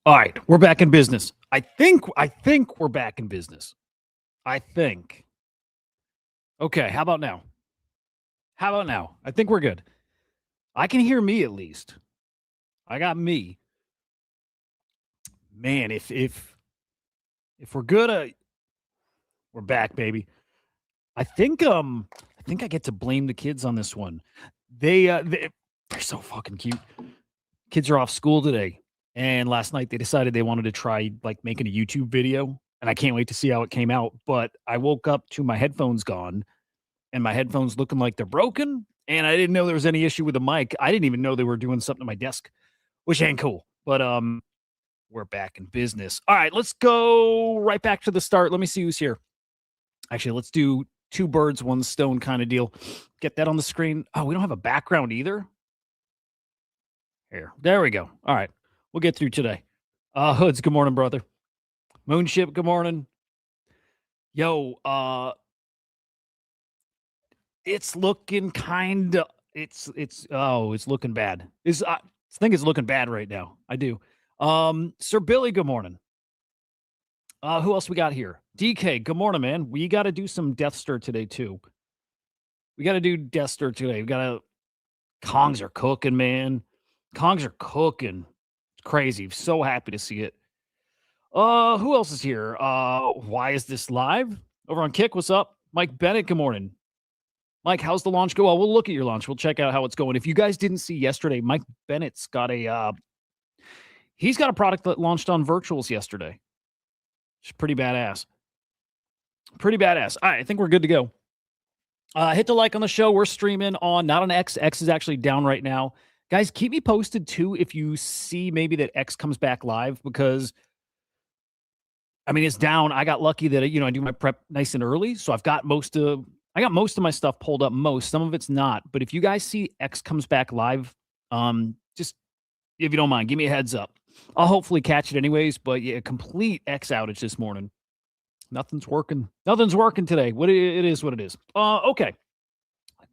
All right, we're back in business. I think we're back in business. I think. Okay, how about now? How about now? I think we're good. I can hear me at least. I got me. Man, if we're good, we're back, baby. I think I get to blame the kids on this one. They're so fucking cute. Kids are off school today, and last night they decided they wanted to try like making a YouTube video, and I can't wait to see how it came out. But I woke up to my headphones gone and my headphones looking like they're broken. And I didn't know there was any issue with the mic. I didn't even know they were doing something to my desk, which ain't cool. But we're back in business. All right, let's go right back to the start. Let me see who's here. Actually, let's do two birds, one stone kind of deal. Get that on the screen. Oh, we don't have a background either. Here, there we go. All right, we'll get through today. Hoods, good morning, brother. Moonship, good morning. Yo, it's looking kind of it's looking bad. I think it's looking bad right now. I do. Sir Billy, good morning. Who else we got here? DK, good morning, man. We got to do some Death Stir today too. We got to do Death Stir today. We got to Kongs are cooking, man. Kongs are cooking. It's crazy. So happy to see it. Who else is here? Why is this live? Over on Kick, what's up? Mike Bennett, good morning. Mike, how's the launch go? Well, we'll look at your launch. We'll check out how it's going. If you guys didn't see yesterday, Mike Bennett's got he's got a product that launched on virtuals yesterday. It's pretty badass. Pretty badass. All right, I think we're good to go. Hit the like on the show. We're streaming on not on X. X is actually down right now. Guys, keep me posted too if you see maybe that X comes back live because I mean it's down. I got lucky that I do my prep nice and early, so I got most of my stuff pulled up. Some of it's not. But if you guys see X comes back live, just if you don't mind, give me a heads up. I'll hopefully catch it anyways. But yeah, complete X outage this morning. Nothing's working. Nothing's working today. It is what it is. Okay.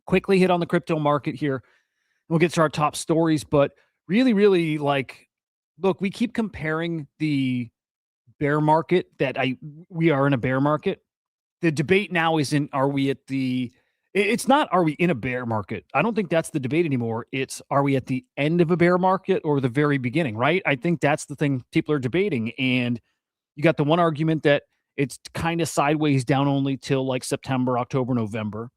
Quickly hit on the crypto market here. We'll get to our top stories, but really, really look, we keep comparing the bear market we are in a bear market. The debate now isn't it's not are we in a bear market? I don't think that's the debate anymore. It's are we at the end of a bear market or the very beginning, right? I think that's the thing people are debating. And you got the one argument that it's kind of sideways down only till like September, October, November.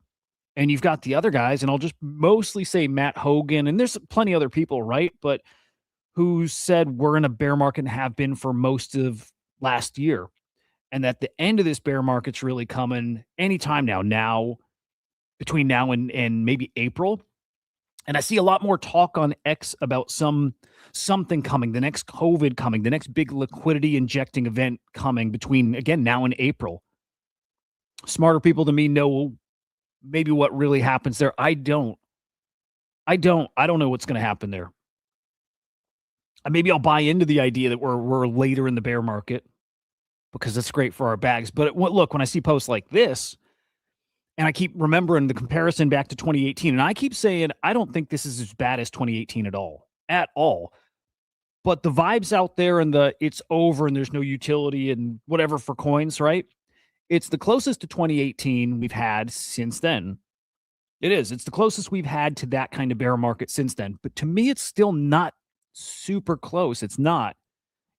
And you've got the other guys, and I'll just mostly say Matt Hogan, and there's plenty other people, right? But who said we're in a bear market and have been for most of last year. And that the end of this bear market's really coming anytime now, between now and maybe April. And I see a lot more talk on X about something coming, the next COVID coming, the next big liquidity injecting event coming between, again, now and April. Smarter people than me know maybe what really happens there. I don't know what's going to happen there. Maybe I'll buy into the idea that we're later in the bear market because it's great for our bags. But look, when I see posts like this, and I keep remembering the comparison back to 2018, and I keep saying I don't think this is as bad as 2018 at all. But the vibes out there and it's over and there's no utility and whatever for coins, right? It's the closest to 2018 we've had since then. It is. It's the closest we've had to that kind of bear market since then. But to me, it's still not super close. It's not.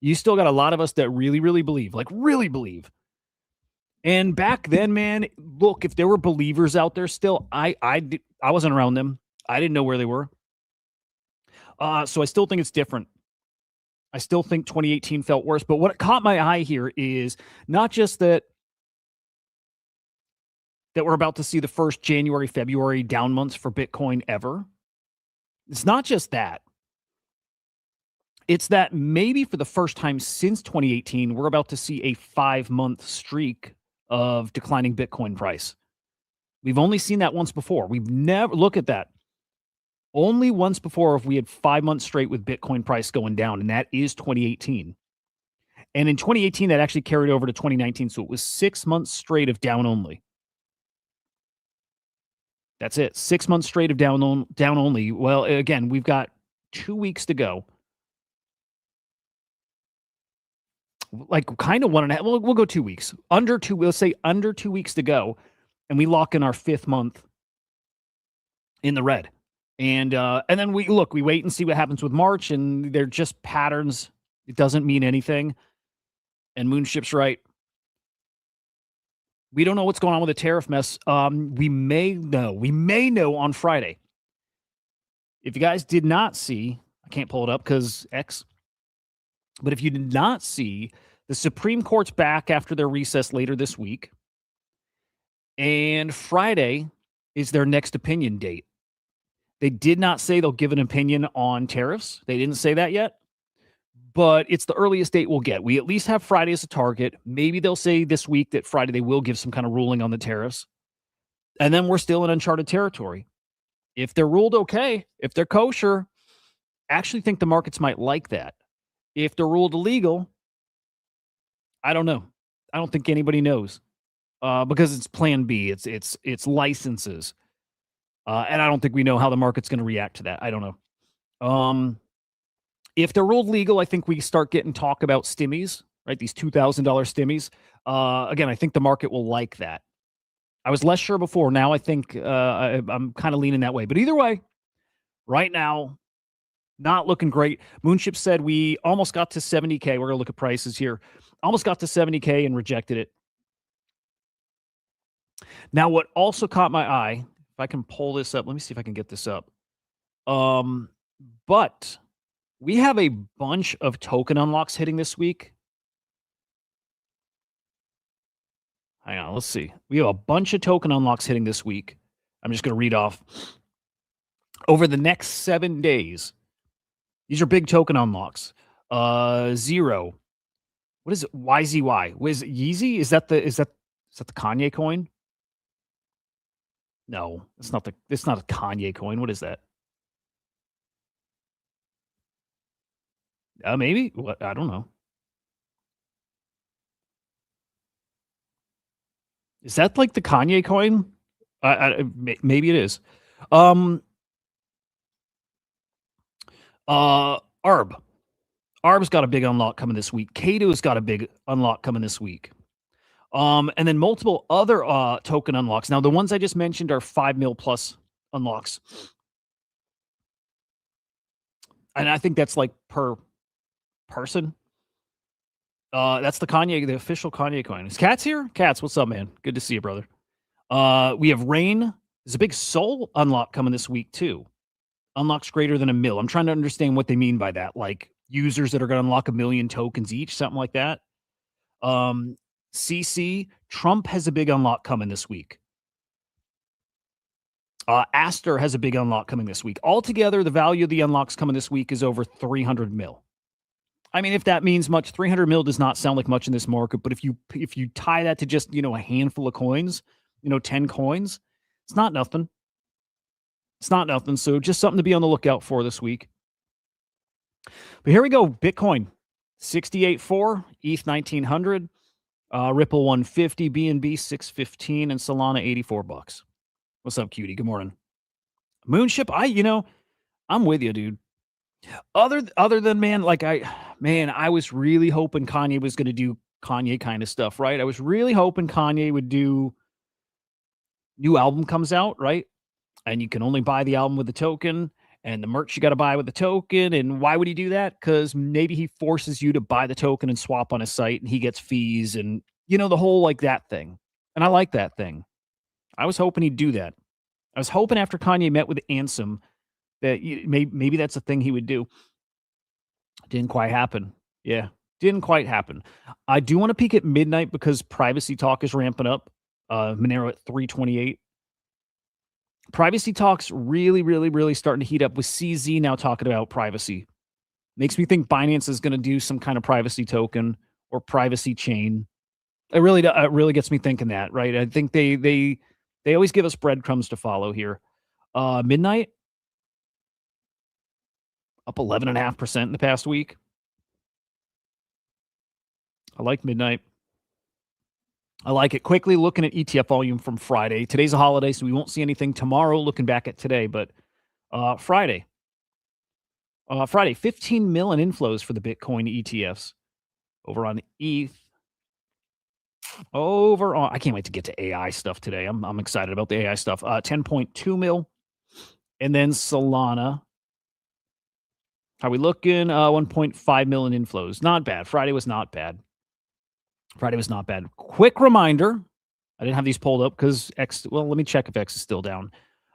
You still got a lot of us that really, really believe, like really believe. And back then, man, look, if there were believers out there still, I wasn't around them. I didn't know where they were. So I still think it's different. I still think 2018 felt worse. But what caught my eye here is not just that we're about to see the first January, February down months for Bitcoin ever. It's not just that. It's that maybe for the first time since 2018, we're about to see a 5-month streak of declining Bitcoin price. We've only seen that once before. We've never, look at that. Only once before if we had 5 months straight with Bitcoin price going down, and that is 2018. And in 2018, that actually carried over to 2019. So it was 6 months straight of down only. That's it. 6 months straight of down only. Well, again, we've got 2 weeks to go. like kind of 1.5. We'll go 2 weeks. Under 2, let's say under 2 weeks to go, and we lock in our 5th month in the red. And then we wait and see what happens with March, and they're just patterns. It doesn't mean anything. And Moonship's right. We don't know what's going on with the tariff mess. We may know on Friday. If you guys did not see, I can't pull it up because X, but if you did not see, the Supreme Court's back after their recess later this week. And Friday is their next opinion date. They did not say they'll give an opinion on tariffs. They didn't say that yet, but it's the earliest date we'll get. We at least have Friday as a target. Maybe they'll say this week that Friday they will give some kind of ruling on the tariffs. And then we're still in uncharted territory. If they're ruled okay, if they're kosher, I actually think the markets might like that. If they're ruled illegal, I don't know. I don't think anybody knows because it's Plan B. It's licenses, and I don't think we know how the market's going to react to that. I don't know. If they're ruled legal, I think we start getting talk about stimmies, right? These $2,000 stimmies. Again, I think the market will like that. I was less sure before. Now I think I'm kind of leaning that way. But either way, right now, not looking great. Moonship said we almost got to 70K. We're going to look at prices here. Almost got to 70K and rejected it. Now, what also caught my eye, if I can pull this up, let me see if I can get this up. But we have a bunch of token unlocks hitting this week. Hang on, let's see. We have a bunch of token unlocks hitting this week. I'm just going to read off. Over the next 7 days, these are big token unlocks. Zero. What is it? YZY. What is it? Yeezy? Is that the Kanye coin? No, it's not a Kanye coin. What is that? Maybe. What? I don't know. Is that like the Kanye coin? Maybe it is. Arb. Arb's got a big unlock coming this week. Kado's got a big unlock coming this week. And then multiple other token unlocks. Now, the ones I just mentioned are 5 mil plus unlocks. And I think that's like per person. That's the official Kanye coin. Is Katz here? Katz, what's up, man? Good to see you, brother. We have Rain. There's a big soul unlock coming this week, too. Unlocks greater than 1 mil. I'm trying to understand what they mean by that. Like users that are going to unlock 1 million tokens each, something like that. CC, Trump has a big unlock coming this week. Aster has a big unlock coming this week. Altogether, the value of the unlocks coming this week is over 300 mil. I mean, if that means much, 300 mil does not sound like much in this market. But if you tie that to just, a handful of coins, 10 coins, it's not nothing. It's not nothing. So just something to be on the lookout for this week. But here we go. Bitcoin, 68.4, ETH 1900, Ripple 150, BNB 615, and Solana $84. What's up, cutie? Good morning. Moonship, I'm with you, dude. Other than I was really hoping Kanye was going to do Kanye kind of stuff, right? I was really hoping Kanye would do new album comes out, right? And you can only buy the album with the token, and the merch you got to buy with the token. And why would he do that? Because maybe he forces you to buy the token and swap on his site, and he gets fees, and the whole like that thing. And I like that thing. I was hoping he'd do that. I was hoping after Kanye met with Ansem that maybe that's a thing he would do. Didn't quite happen. Yeah, didn't quite happen. I do want to peek at midnight because privacy talk is ramping up. Monero at 328. Privacy talk's really, really, really starting to heat up with CZ now talking about privacy. Makes me think Binance is going to do some kind of privacy token or privacy chain. It really gets me thinking that, right? I think they always give us breadcrumbs to follow here. Midnight up 11.5% in the past week. I like Midnight. I like it. Quickly looking at ETF volume from Friday. Today's a holiday, so we won't see anything tomorrow looking back at today, but Friday, 15 million inflows for the Bitcoin ETFs. over on ETH. Over on, I can't wait to get to AI stuff today. I'm excited about the AI stuff. 10.2 mil. And then Solana. How we looking? 1.5 million inflows. Not bad. Friday was not bad. Quick reminder. I didn't have these pulled up because X, well, let me check if X is still down.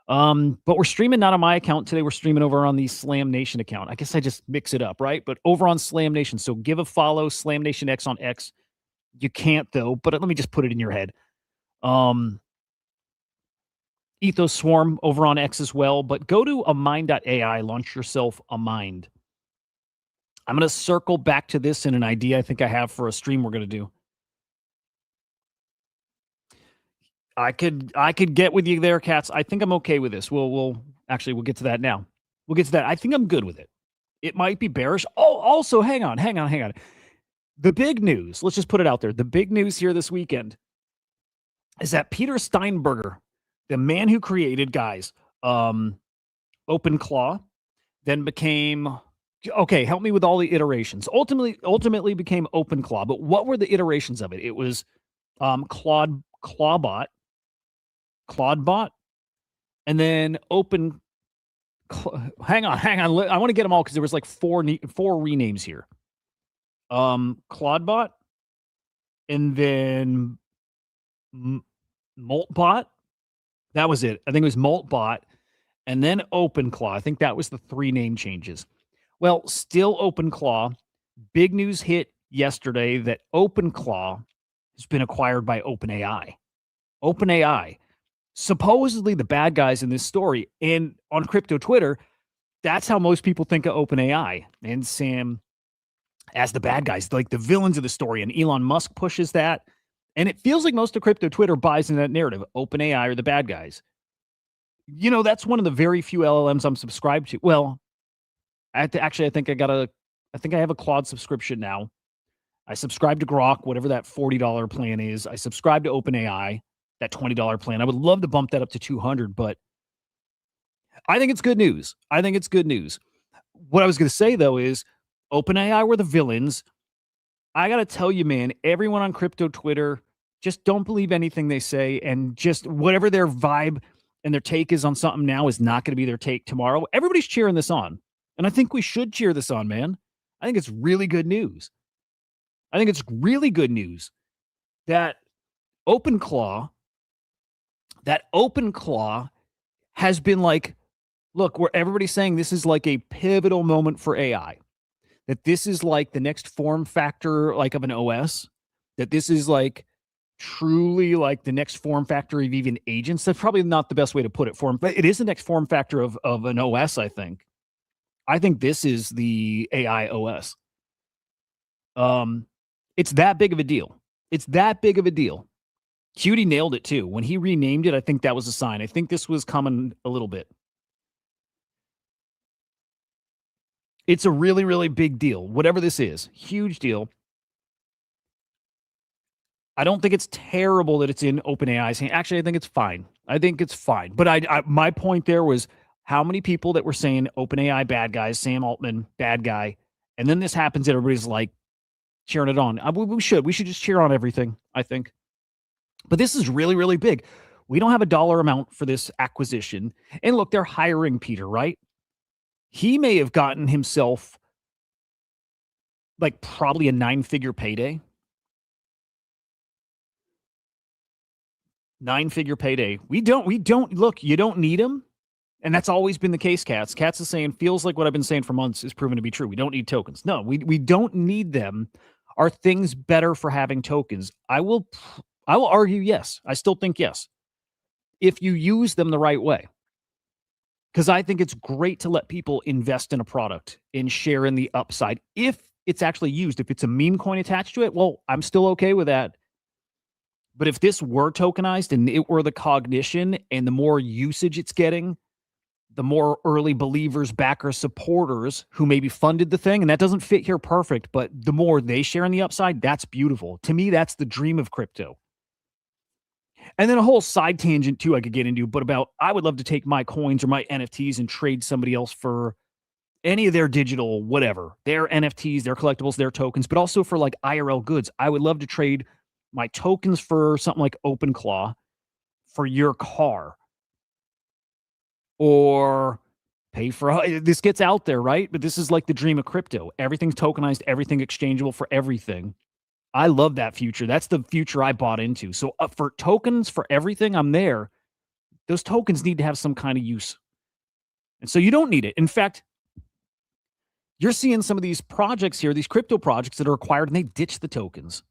But we're streaming not on my account today. We're streaming over on the Slam Nation account. I guess I just mix it up, right? But over on Slam Nation. So give a follow, Slam Nation X on X. You can't though, but let me just put it in your head. Ethos Swarm over on X as well. But go to amind.ai, launch yourself a mind. I'm going to circle back to this in an idea I think I have for a stream we're going to do. I could get with you there, Cats. I think I'm okay with this. We'll get to that now. We'll get to that. I think I'm good with it. It might be bearish. Oh, also, hang on. The big news, let's just put it out there. The big news here this weekend is that Peter Steinberger, the man who created, guys, OpenClaw, then became, okay, help me with all the iterations. Ultimately became OpenClaw. But what were the iterations of it? It was Clawbot, and then hang on. I want to get them all because there was like four renames here. Clawbot, and then Moltbot. That was it. I think it was Moltbot, and then OpenClaw. I think that was the three name changes. Well, still OpenClaw. Big news hit yesterday that OpenClaw has been acquired by OpenAI. Supposedly the bad guys in this story, and on crypto Twitter, that's how most people think of OpenAI and Sam as the bad guys, like the villains of the story. And Elon Musk pushes that, and it feels like most of crypto Twitter buys in that narrative. OpenAI are the bad guys. You know, that's one of the very few LLMs I'm subscribed to. Well, I think I have a Claude subscription now. I subscribe to Grok, whatever that $40 plan is. I subscribe to OpenAI, that $20 plan. I would love to bump that up to $200, but I think it's good news. What I was going to say, though, is OpenAI were the villains. I got to tell you, man, everyone on crypto Twitter, just don't believe anything they say, and just whatever their vibe and their take is on something now is not going to be their take tomorrow. Everybody's cheering this on, and I think we should cheer this on, man. I think it's really good news. That OpenClaw has been like, look, where everybody's saying this is like a pivotal moment for AI, that this is like the next form factor, like of an OS, that this is like truly like the next form factor of even agents. That's probably not the best way to put it for them, but it is the next form factor of an OS, I think. I think this is the AI OS. It's that big of a deal. Cutie nailed it too. When he renamed it, I think that was a sign. I think this was coming a little bit. It's a really, really big deal. Whatever this is, huge deal. I don't think it's terrible that it's in OpenAI's hand. Actually, I think it's fine. But my point there was how many people that were saying OpenAI bad guys, Sam Altman bad guy, and then this happens and everybody's like cheering it on. We should just cheer on everything, I think. But this is really, really big. We don't have a dollar amount for this acquisition. And look, they're hiring Peter, right? He may have gotten himself like probably a 9-figure payday. 9-figure payday. We don't look, you don't need him. And that's always been the case, Cats. Cats is saying, feels like what I've been saying for months is proven to be true. We don't need tokens. No, we don't need them. Are things better for having tokens? I will argue yes. I still think yes. If you use them the right way. Because I think it's great to let people invest in a product and share in the upside. If it's actually used, if it's a meme coin attached to it, well, I'm still okay with that. But if this were tokenized and it were the cognition, and the more usage it's getting, the more early believers, backers, supporters who maybe funded the thing, and that doesn't fit here perfect, but the more they share in the upside, that's beautiful. To me, that's the dream of crypto. And then a whole side tangent too I could get into, but about I would love to take my coins or my NFTs and trade somebody else for any of their digital whatever, their NFTs, their collectibles, their tokens, but also for like IRL goods. I would love to trade my tokens for something like OpenClaw for your car, or pay for this gets out there, right? But this is like the dream of crypto. Everything's tokenized, everything exchangeable for everything. I love that future. That's the future I bought into. So for tokens for everything, I'm there. Those tokens need to have some kind of use. And so you don't need it. In fact, you're seeing some of these projects here, these crypto projects that are acquired, and they ditch the tokens.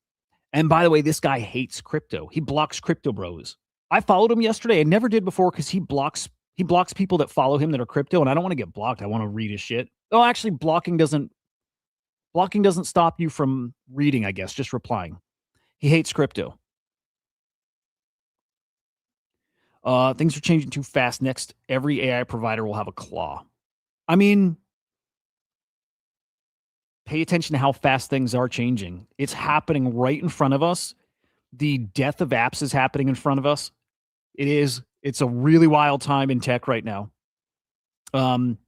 And by the way, this guy hates crypto. He blocks crypto bros. I followed him yesterday. I never did before because he blocks people that follow him that are crypto, and I don't want to get blocked. I want to read his shit. Oh, actually, blocking doesn't stop you from reading, I guess, just replying. He hates crypto. Things are changing too fast. Next, every AI provider will have a claw. I mean, pay attention to how fast things are changing. It's happening right in front of us. The death of apps is happening in front of us. It is. It's a really wild time in tech right now. And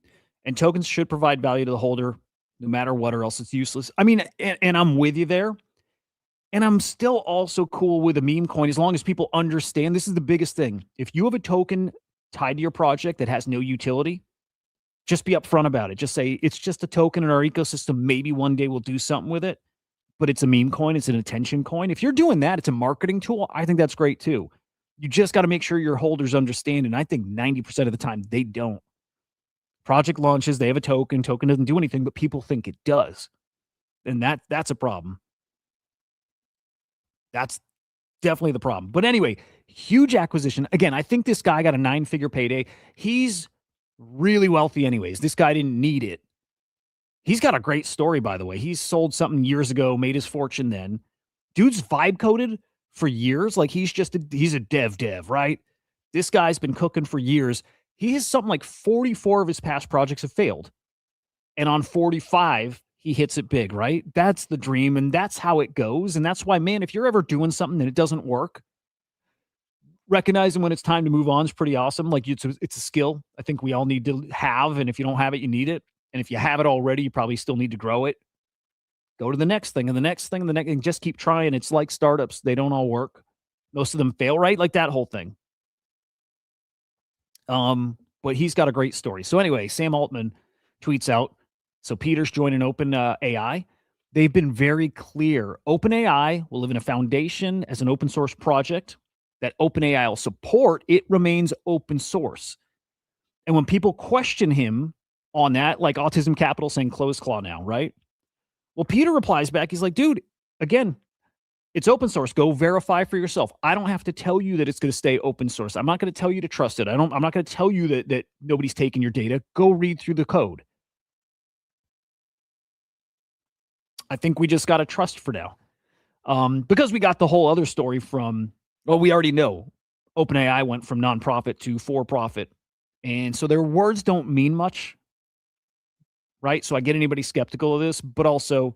tokens should provide value to the holder no matter what, or else it's useless. I mean, and I'm with you there. And I'm still also cool with a meme coin as long as people understand this is the biggest thing. If you have a token tied to your project that has no utility, just be upfront about it. Just say it's just a token in our ecosystem. Maybe one day we'll do something with it, but it's a meme coin. It's an attention coin. If you're doing that, it's a marketing tool. I think that's great too. You just got to make sure your holders understand. And I think 90% of the time they don't. Project launches, they have a token. Token doesn't do anything, but people think it does. And that's a problem. That's definitely the problem. But anyway, huge acquisition. Again, I think this guy got a 9-figure payday. He's really wealthy anyways. This guy didn't need it. He's got a great story, by the way. He's sold something years ago, made his fortune then. Dude's vibe coded for years. Like he's a dev, right? This guy's been cooking for years. He has something like 44 of his past projects have failed. And on 45, he hits it big, right? That's the dream, and that's how it goes. And that's why, man, if you're ever doing something and it doesn't work, recognizing when it's time to move on is pretty awesome. Like it's a skill I think we all need to have, and if you don't have it, you need it. And if you have it already, you probably still need to grow it. Go to the next thing and the next thing and the next, and just keep trying. It's like startups; they don't all work. Most of them fail, right? Like that whole thing. But he's got a great story. So anyway, Sam Altman tweets out. So Peter's joining OpenAI. They've been very clear. OpenAI will live in a foundation as an open source project that OpenAI will support. It remains open source. And when people question him on that, like Autism Capital saying closed claw now, right? Well, Peter replies back. He's like, dude, again, it's open source. Go verify for yourself. I don't have to tell you that it's going to stay open source. I'm not going to tell you to trust it. I'm not going to tell you that nobody's taking your data. Go read through the code. I think we just got to trust for now. Because we got the whole other story from, well, we already know OpenAI went from nonprofit to for-profit. And so their words don't mean much, right? So I get anybody skeptical of this, but also,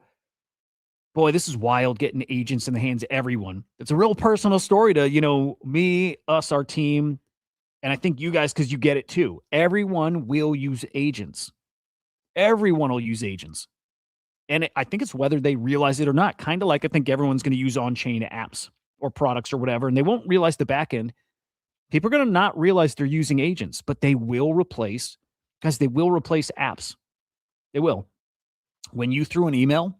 boy, this is wild getting agents in the hands of everyone. It's a real personal story to, me, us, our team, and I think you guys, because you get it too. Everyone will use agents. Everyone will use agents. And I think it's whether they realize it or not. Kind of like I think everyone's going to use on-chain apps or products or whatever, and they won't realize the back end. People are going to not realize they're using agents, but they will replace, guys, they will replace apps. They will. When you threw an email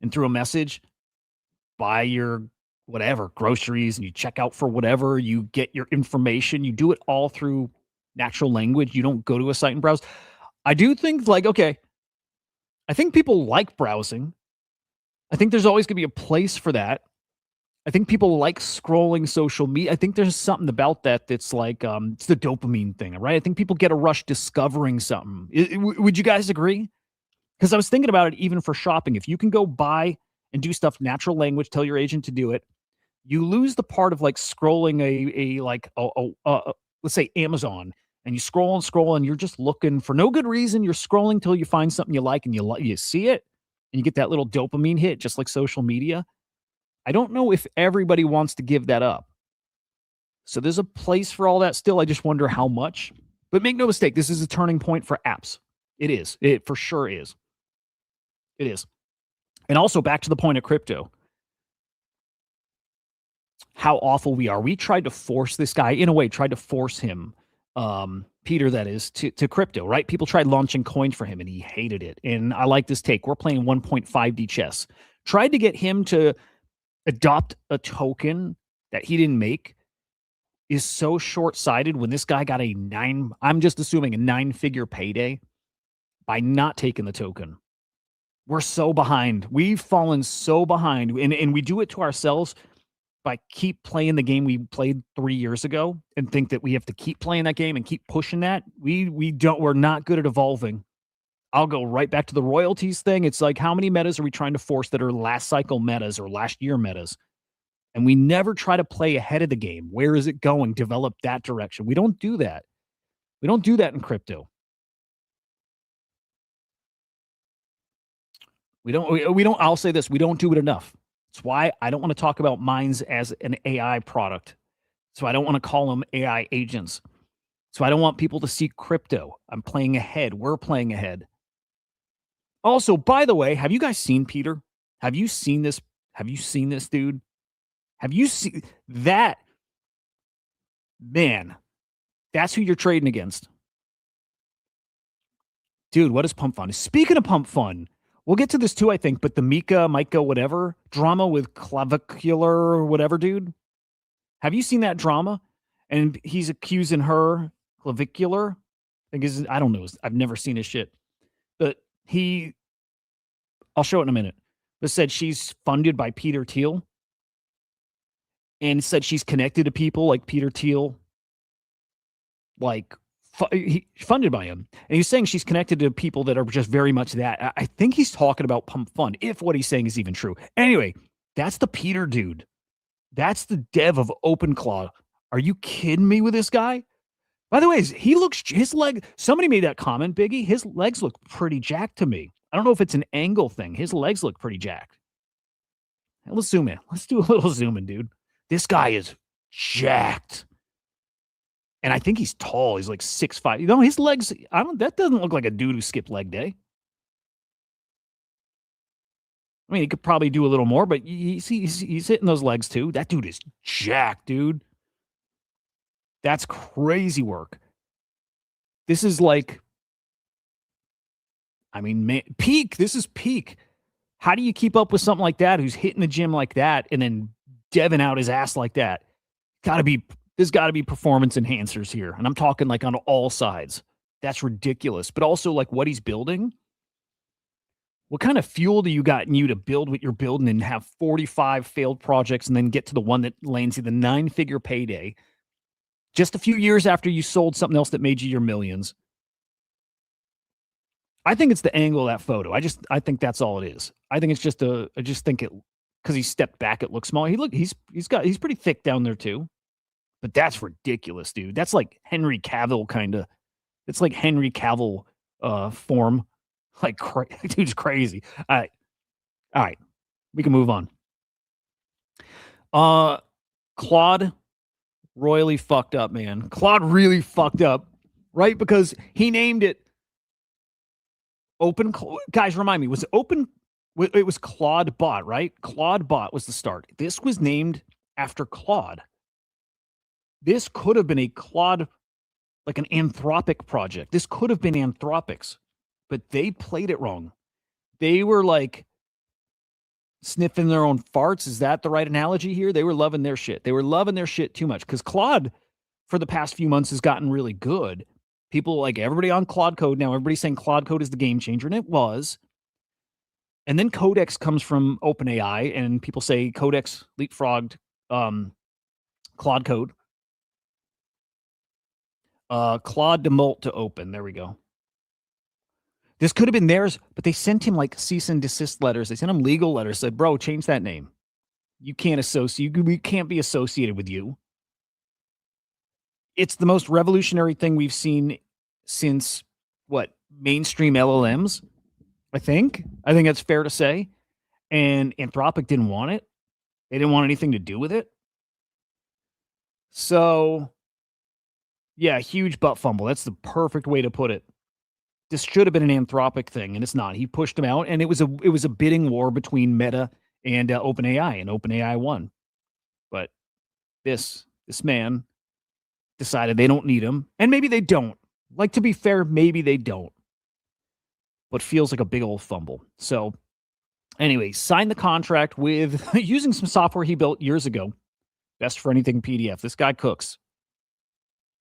and threw a message, buy your whatever, groceries, and you check out for whatever, you get your information, you do it all through natural language. You don't go to a site and browse. I do think okay, I think people like browsing. I think there's always going to be a place for that. I think people like scrolling social media. I think there's something about that that's like, it's the dopamine thing, right? I think people get a rush discovering something. Would you guys agree? Because I was thinking about it even for shopping. If you can go buy and do stuff natural language, tell your agent to do it, you lose the part of like scrolling let's say Amazon, and you scroll and you're just looking for no good reason. You're scrolling till you find something you like and you see it and you get that little dopamine hit, just like social media. I don't know if everybody wants to give that up. So there's a place for all that still. I just wonder how much. But make no mistake, this is a turning point for apps. It is. It for sure is. It is. And also back to the point of crypto, how awful we are. We tried to force this guy, in a way, tried to force him, Peter, that is, to crypto, right? People tried launching coins for him and he hated it. And I like this take. We're playing 1.5D chess. Tried to get him to adopt a token that he didn't make is so short-sighted when this guy got I'm just assuming a 9-figure payday by not taking the token. We're so behind. We've fallen so behind. And we do it to ourselves by keep playing the game we played 3 years ago and think that we have to keep playing that game and keep pushing that. We're not good at evolving. I'll go right back to the royalties thing. It's like, how many metas are we trying to force that are last cycle metas or last year metas? And we never try to play ahead of the game. Where is it going? Develop that direction. We don't do that. We don't do that in crypto. We don't, I'll say this, we don't do it enough. That's why I don't want to talk about mines as an AI product. So I don't want to call them AI agents. So I don't want people to see crypto. I'm playing ahead. We're playing ahead. Also, by the way, have you guys seen Peter? Have you seen this? Have you seen this, dude? Have you seen that? Man, that's who you're trading against. Dude, what is Pump Fun? Speaking of Pump Fun, we'll get to this too, I think, but the Micah, whatever drama with clavicular or whatever, dude. Have you seen that drama? And he's accusing her clavicular. I don't know. I've never seen his shit. But I'll show it in a minute, but said she's funded by Peter Thiel and said she's connected to people like Peter Thiel, like funded by him. And he's saying she's connected to people that are just very much that. I think he's talking about Pump Fun, if what he's saying is even true. Anyway, that's the Peter dude. That's the dev of OpenClaw. Are you kidding me with this guy? By the way, his leg, somebody made that comment, Biggie. His legs look pretty jacked to me. I don't know if it's an angle thing. His legs look pretty jacked. Now, let's zoom in. Let's do a little zoom in, dude. This guy is jacked. And I think he's tall. He's like 6'5". You know, his legs, that doesn't look like a dude who skipped leg day. I mean, he could probably do a little more, but he's hitting those legs too. That dude is jacked, dude. That's crazy work. This is like, I mean, man, peak. This is peak. How do you keep up with something like that who's hitting the gym like that and then deving out his ass like that? There's got to be performance enhancers here. And I'm talking like on all sides. That's ridiculous. But also like what he's building. What kind of fuel do you got in you to build what you're building and have 45 failed projects and then get to the one that lands you the 9-figure payday just a few years after you sold something else that made you your millions? I think it's the angle of that photo. I think that's all it is. I think it's just I just think it, because he stepped back, it looks small. He's pretty thick down there too. But that's ridiculous, dude. That's like Henry Cavill kind of. It's like Henry Cavill form. Like, dude's crazy. All right. We can move on. Claude royally fucked up, man. Claude really fucked up, right? Because he named it Open. Guys, remind me, was it Open? It was Claude Bot, right? Claude Bot was the start. This was named after Claude. This could have been a Claude, like an Anthropic project. This could have been Anthropic's, but they played it wrong. They were like sniffing their own farts. Is that the right analogy here? They were loving their shit. They were loving their shit too much because Claude, for the past few months, has gotten really good. People like everybody on Claude Code now. Everybody's saying Claude Code is the game changer, and it was. And then Codex comes from OpenAI, and people say Codex leapfrogged Claude Code. Claude Demult to Open. There we go. This could have been theirs, but they sent him like cease and desist letters. They sent him legal letters. Said, bro, change that name. You can't associate. We can't be associated with you. It's the most revolutionary thing we've seen since what? Mainstream LLMs, I think. I think that's fair to say. And Anthropic didn't want it. They didn't want anything to do with it. So, yeah, huge butt fumble. That's the perfect way to put it. This should have been an Anthropic thing, and it's not. He pushed them out, and it was a bidding war between Meta and OpenAI, and OpenAI won. But this man decided they don't need him, and maybe they don't. Like, to be fair, maybe they don't. But feels like a big old fumble. So anyway, signed the contract with using some software he built years ago. Best for anything PDF. This guy cooks.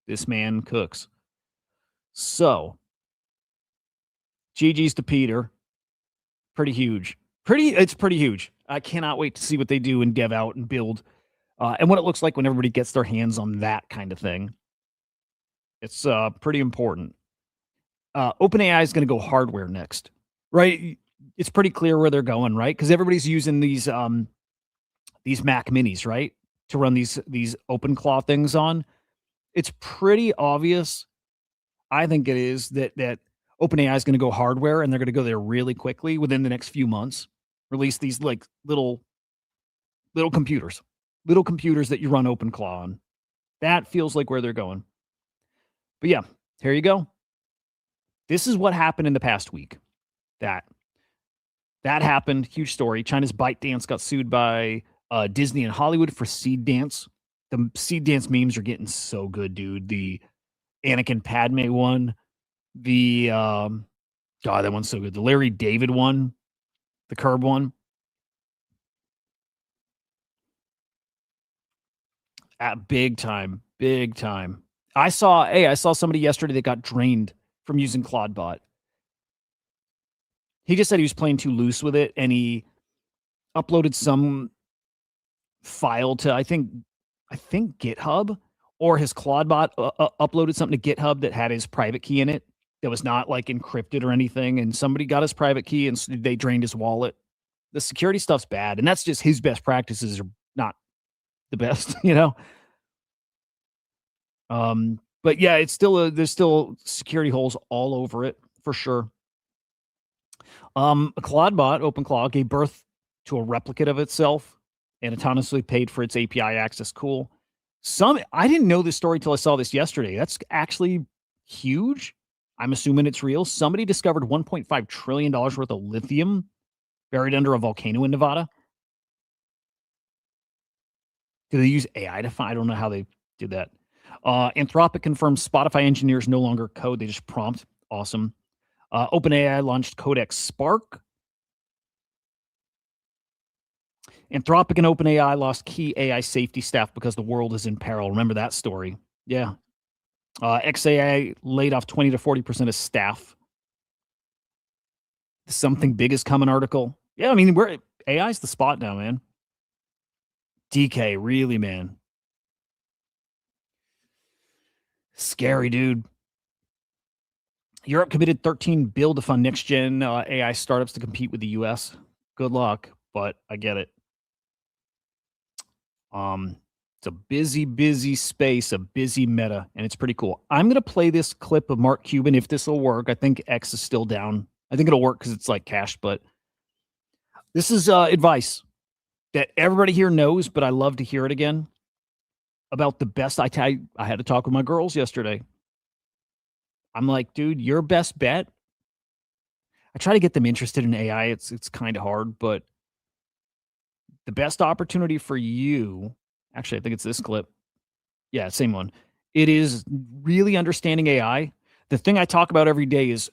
This man cooks. So GG's to Peter. Pretty huge. It's pretty huge. I cannot wait to see what they do and dev out and build. And what it looks like when everybody gets their hands on that kind of thing. It's pretty important. OpenAI is going to go hardware next, right? It's pretty clear where they're going, right? Because everybody's using these Mac Minis, right, to run these OpenClaw things on. It's pretty obvious. I think it is that OpenAI is going to go hardware, and they're going to go there really quickly within the next few months. Release these like little computers that you run OpenClaw on. That feels like where they're going. But yeah, here you go. This is what happened in the past week. That happened. Huge story. China's ByteDance got sued by Disney and Hollywood for Seed Dance. The Seed Dance memes are getting so good, dude. The Anakin Padme one. The God, that one's so good. The Larry David one. The Curb one. Big time. I saw somebody yesterday that got drained from using Claudebot. He just said he was playing too loose with it, and he uploaded some file to I think GitHub, or his Claudebot uploaded something to GitHub that had his private key in it that was not like encrypted or anything, and somebody got his private key and they drained his wallet. The security stuff's bad, and that's just his best practices are not the best, you know. But yeah, it's still there's still security holes all over it for sure. A Claudebot, OpenClaw, gave birth to a replicate of itself and autonomously paid for its API access. Cool. I didn't know this story till I saw this yesterday. That's actually huge. I'm assuming it's real. Somebody discovered $1.5 trillion worth of lithium buried under a volcano in Nevada. Do they use AI to find? I don't know how they did that. Anthropic confirms Spotify engineers no longer code. They just prompt. Awesome. OpenAI launched Codex Spark. Anthropic and OpenAI lost key AI safety staff because the world is in peril. Remember that story? Yeah. XAI laid off 20 to 40% of staff. Something big is coming article. Yeah, I mean, AI's the spot now, man. DK, really, man. Scary, dude. Europe committed $13 billion to fund next-gen AI startups to compete with the U.S. Good luck, but I get it. It's a busy space, a busy meta, and it's pretty cool. I'm going to play this clip of Mark Cuban if this will work. I think X is still down. I think it'll work because it's like cash, but this is advice that everybody here knows, but I love to hear it again about the best. I had to talk with my girls yesterday. I'm like, dude, your best bet. I try to get them interested in AI. It's kind of hard, but the best opportunity for you, actually, I think it's this clip. Yeah, same one. It is really understanding AI. The thing I talk about every day is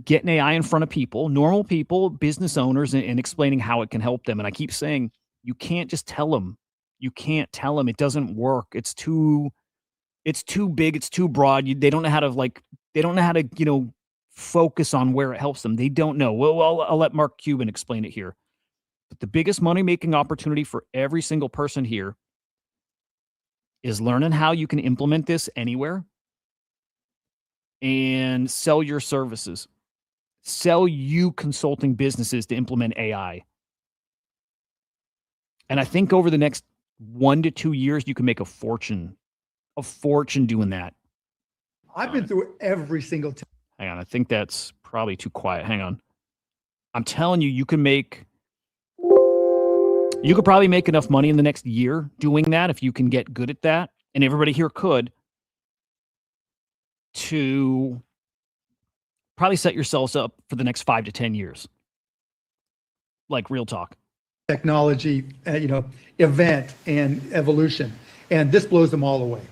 getting AI in front of people, normal people, business owners, and explaining how it can help them. And I keep saying, you can't just tell them. You can't tell them. It doesn't work. It's too big. It's too broad. They don't know how to, focus on where it helps them. They don't know. Well, I'll let Mark Cuban explain it here. But the biggest money-making opportunity for every single person here is learning how you can implement this anywhere and sell your services. Sell you consulting businesses to implement AI. And I think over the next 1 to 2 years, you can make a fortune doing that. I've been through every single time. Hang on. I think that's probably too quiet. Hang on. I'm telling you, you could probably make enough money in the next year doing that if you can get good at that. And everybody here could, to probably set yourselves up for the next 5 to 10 years. Like real talk. Technology, event and evolution. And this blows them all away.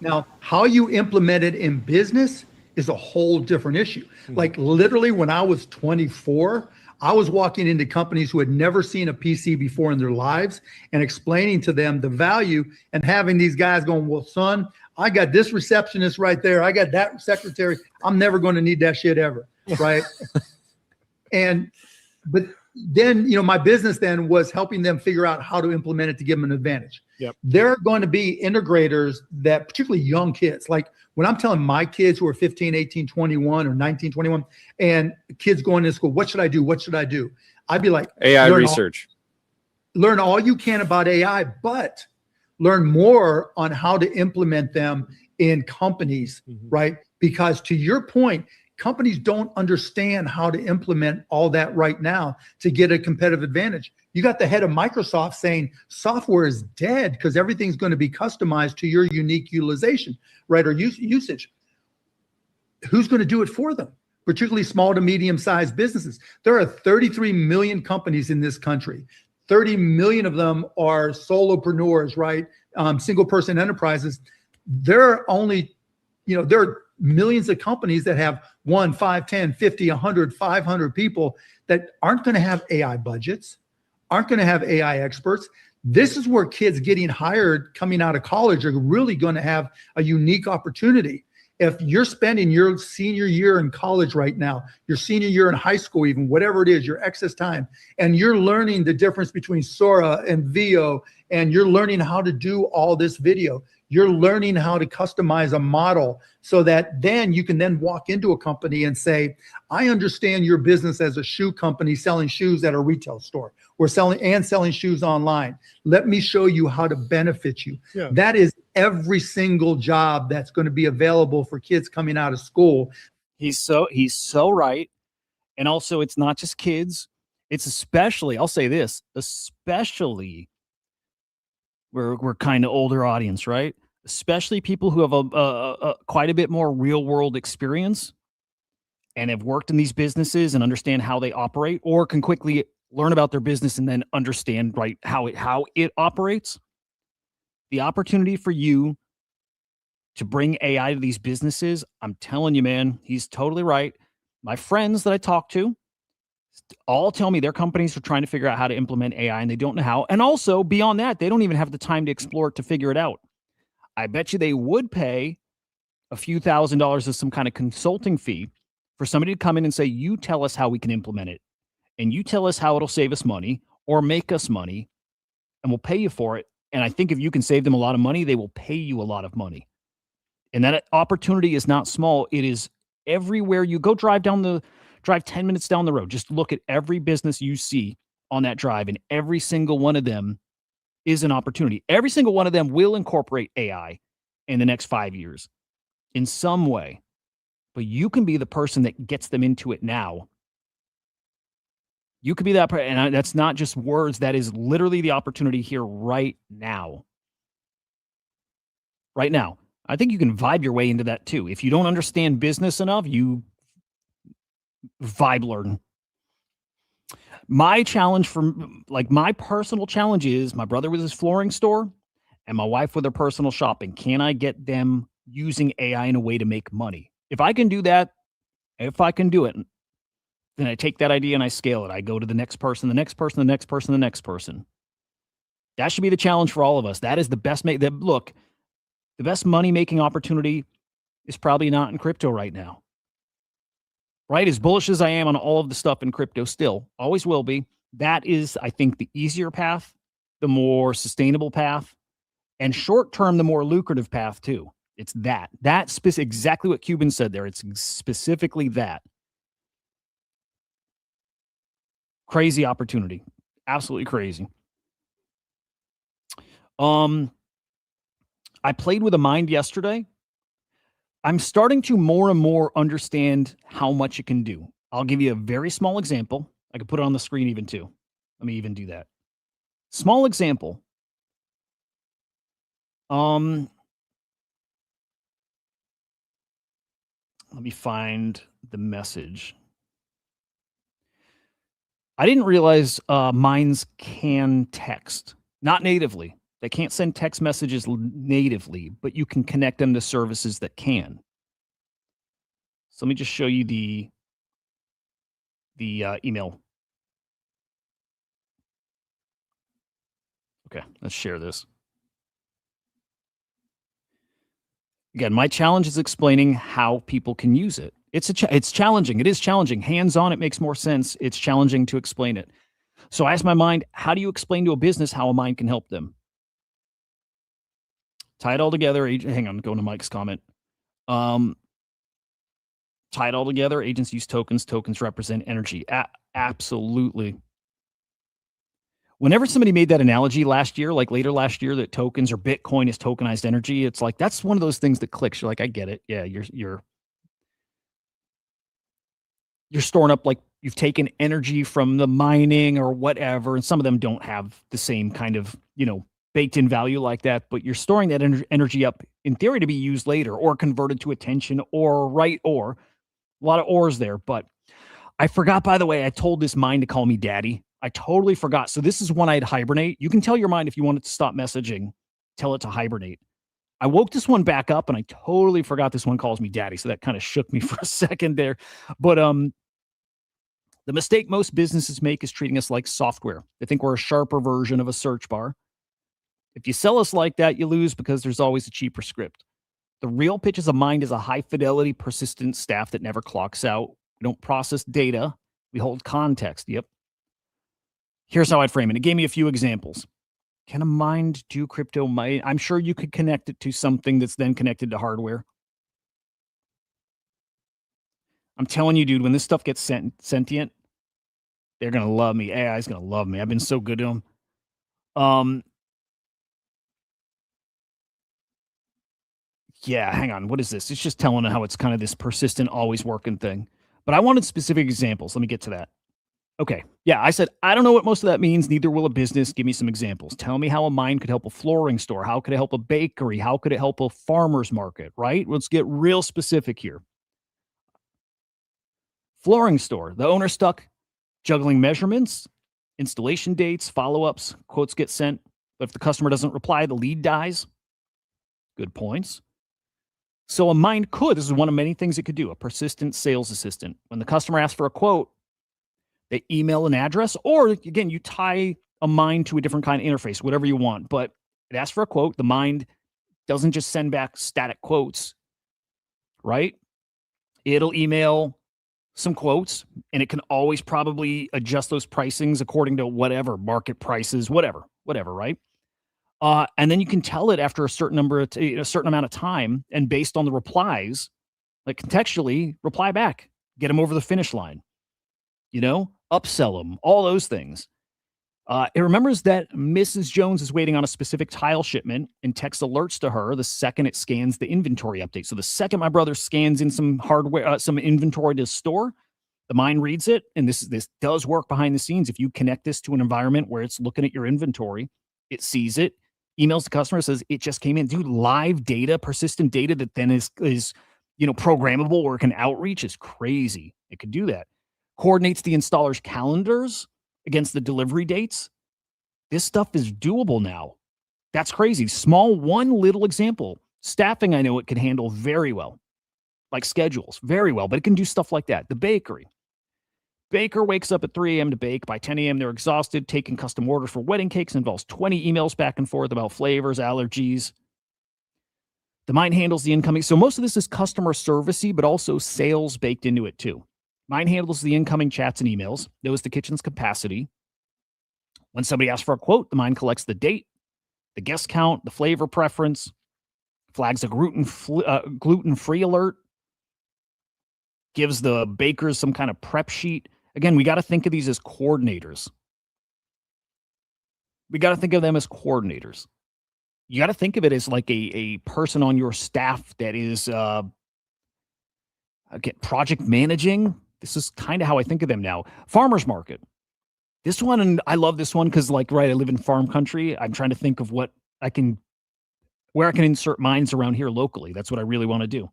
Now, how you implement it in business is a whole different issue. Like literally when I was 24, I was walking into companies who had never seen a PC before in their lives and explaining to them the value, and having these guys going, well, son, I got this receptionist right there. I got that secretary. I'm never going to need that shit ever. Right. But then, my business then was helping them figure out how to implement it to give them an advantage. Yep. There are going to be integrators that, particularly young kids, like when I'm telling my kids who are 15, 18, 21 or 19, 21, and kids going to school, what should I do? What should I do? I'd be like, AI research. Learn all you can about AI, but learn more on how to implement them in companies, right? Because to your point, companies don't understand how to implement all that right now to get a competitive advantage. You got the head of Microsoft saying software is dead because everything's going to be customized to your unique utilization, right? Or usage. Who's going to do it for them? Particularly small to medium-sized businesses. There are 33 million companies in this country. 30 million of them are solopreneurs, right? Single person enterprises. There are only, there are millions of companies that have 1, 5, 10, 50, 100, 500 people that aren't going to have AI budgets, aren't going to have AI experts. This is where kids getting hired coming out of college are really going to have a unique opportunity. If you're spending your senior year in college right now, your senior year in high school, even whatever it is, your excess time, and you're learning the difference between Sora and Veo, and you're learning how to do all this video, you're learning how to customize a model so that then you can then walk into a company and say, I understand your business as a shoe company selling shoes at a retail store. We're selling shoes online. Let me show you how to benefit you. Yeah. That is every single job that's going to be available for kids coming out of school. He's so right. And also it's not just kids. It's especially, I'll say this, especially we're kind of older audience, right? Especially people who have a quite a bit more real world experience and have worked in these businesses and understand how they operate, or can quickly learn about their business and then understand right how it operates. The opportunity for you to bring AI to these businesses, I'm telling you, man, he's totally right. My friends that I talk to all tell me their companies are trying to figure out how to implement AI and they don't know how. And also beyond that, they don't even have the time to explore it to figure it out. I bet you they would pay a few $1,000s as some kind of consulting fee for somebody to come in and say, you tell us how we can implement it, and you tell us how it'll save us money or make us money, and we'll pay you for it. And I think if you can save them a lot of money, they will pay you a lot of money. And that opportunity is not small. It is everywhere you go. Drive 10 minutes down the road. Just look at every business you see on that drive, and every single one of them is an opportunity. Every single one of them will incorporate AI in the next 5 years in some way. But you can be the person that gets them into it now. You could be that person, and that's not just words. That is literally the opportunity here right now. Right now. I think you can vibe your way into that too. If you don't understand business enough, you vibe learn. My challenge my personal challenge is my brother with his flooring store and my wife with her personal shopping. Can I get them using AI in a way to make money? If I can do that, if I can do it, then I take that idea and I scale it. I go to the next person, the next person, the next person, the next person. That should be the challenge for all of us. That is the best look, the best money-making opportunity is probably not in crypto right now. Right? As bullish as I am on all of the stuff in crypto still, always will be, that is, I think, the easier path, the more sustainable path, and short-term, the more lucrative path too. It's that. That's exactly what Cuban said there. It's specifically that. Crazy opportunity. Absolutely crazy. I played with Amind yesterday. I'm starting to more and more understand how much it can do. I'll give you a very small example. I could put it on the screen even too. Let me even do that. Small example. Let me find the message. I didn't realize minds can text, not natively. They can't send text messages natively, but you can connect them to services that can. So let me just show you the email. Okay, let's share this. Again, my challenge is explaining how people can use it. It's challenging. It is challenging. Hands-on, it makes more sense. It's challenging to explain it. So I asked my mind, how do you explain to a business how a mind can help them? Tie it all together. Hang on, going to Mike's comment. Tie it all together. Agents use tokens. Tokens represent energy. Absolutely. Whenever somebody made that analogy last year, like later last year, that tokens or Bitcoin is tokenized energy, it's like that's one of those things that clicks. You're like, I get it. Yeah, you're storing up, like you've taken energy from the mining or whatever, and some of them don't have the same kind of baked in value like that, but you're storing that energy up in theory to be used later or converted to attention or a lot of ors there. But I forgot, by the way, I told this mind to call me daddy. I totally forgot. So this is one I'd hibernate. You can tell your mind if you want it to stop messaging, tell it to hibernate. I woke this one back up and I totally forgot this one calls me daddy. So that kind of shook me for a second there. But the mistake most businesses make is treating us like software. They think we're a sharper version of a search bar. If you sell us like that, you lose because there's always a cheaper script. The real pitch is a mind is a high fidelity, persistent staff that never clocks out. We don't process data. We hold context. Yep. Here's how I'd frame it. It gave me a few examples. Can a mind do crypto mining? I'm sure you could connect it to something that's then connected to hardware. I'm telling you, dude, when this stuff gets sentient, they're going to love me. AI is going to love me. I've been so good to them. Yeah, hang on. What is this? It's just telling how it's kind of this persistent, always working thing. But I wanted specific examples. Let me get to that. Okay. Yeah, I said, I don't know what most of that means. Neither will a business. Give me some examples. Tell me how a mine could help a flooring store. How could it help a bakery? How could it help a farmer's market, right? Let's get real specific here. Flooring store. The owner stuck juggling measurements, installation dates, follow-ups, quotes get sent. But if the customer doesn't reply, the lead dies. Good points. So a mind could, this is one of many things it could do, a persistent sales assistant. When the customer asks for a quote, they email an address, or again, you tie a mind to a different kind of interface, whatever you want. But it asks for a quote. The mind doesn't just send back static quotes, right? It'll email some quotes, and it can always probably adjust those pricings according to whatever market prices, whatever, right? And then you can tell it after a certain a certain amount of time, and based on the replies, like contextually, reply back, get them over the finish line, upsell them, all those things. It remembers that Mrs. Jones is waiting on a specific tile shipment and texts alerts to her the second it scans the inventory update. So the second my brother scans in some hardware, some inventory to store, the mind reads it. And this does work behind the scenes. If you connect this to an environment where it's looking at your inventory, it sees it, emails the customer, says it just came in. Dude, live data, persistent data that then is programmable or can outreach is crazy. It could do that. Coordinates the installer's calendars against the delivery dates. This stuff is doable now. That's crazy. One little example. Staffing, I know it can handle very well, like schedules, very well, but it can do stuff like that. The bakery. Baker wakes up at 3 a.m. to bake. By 10 a.m., they're exhausted. Taking custom orders for wedding cakes involves 20 emails back and forth about flavors, allergies. The mind handles the incoming. So most of this is customer servicey, but also sales baked into it too. Mind handles the incoming chats and emails, knows the kitchen's capacity. When somebody asks for a quote, the mind collects the date, the guest count, the flavor preference, flags a gluten-free alert, gives the bakers some kind of prep sheet. Again, we got to think of these as coordinators. You got to think of it as like a person on your staff that is project managing. This is kind of how I think of them now. Farmer's market. This one, and I love this one because, I live in farm country. I'm trying to think of where I can insert minds around here locally. That's what I really want to do.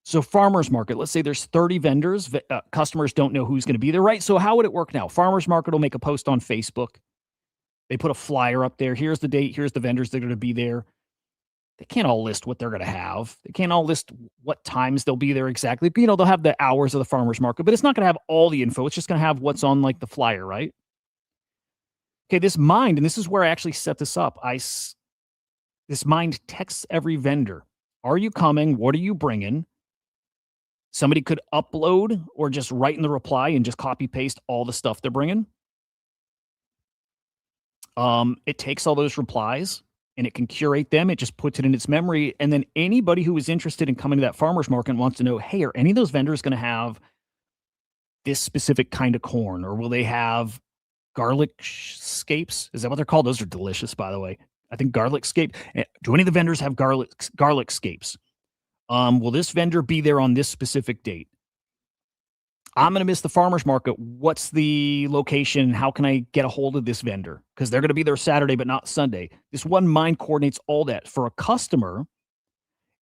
So farmers market, let's say there's 30 vendors, customers don't know who's going to be there, right? So how would it work now? Farmers market will make a post on Facebook. They put a flyer up there. Here's the date. Here's the vendors that are going to be there. They can't all list what they're going to have. They can't all list what times they'll be there exactly. They'll have the hours of the farmers market, but it's not going to have all the info. It's just going to have what's on like the flyer, right? Okay, this mind, and this is where I actually set this up. This mind texts every vendor. Are you coming? What are you bringing? Somebody could upload or just write in the reply and just copy paste all the stuff they're bringing. It takes all those replies and it can curate them. It just puts it in its memory. And then anybody who is interested in coming to that farmer's market and wants to know, hey, are any of those vendors going to have this specific kind of corn? Or will they have garlic scapes? Is that what they're called? Those are delicious, by the way. I think garlic scape. Do any of the vendors have garlic scapes? Will this vendor be there on this specific date? I'm going to miss the farmer's market. What's the location? How can I get a hold of this vendor? Because they're going to be there Saturday, but not Sunday. This one mind coordinates all that. For a customer,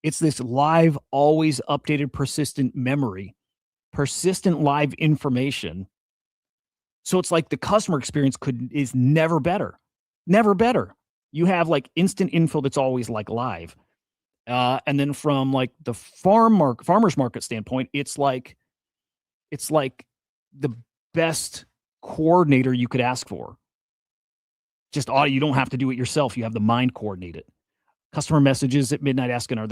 it's this live, always updated, persistent memory, persistent live information. So it's like the customer experience is never better. Never better. You have like instant info that's always like live. And then from like the farmer's market standpoint, it's like the best coordinator you could ask for. Just you don't have to do it yourself. You have the mind coordinate it. Customer messages at midnight asking, are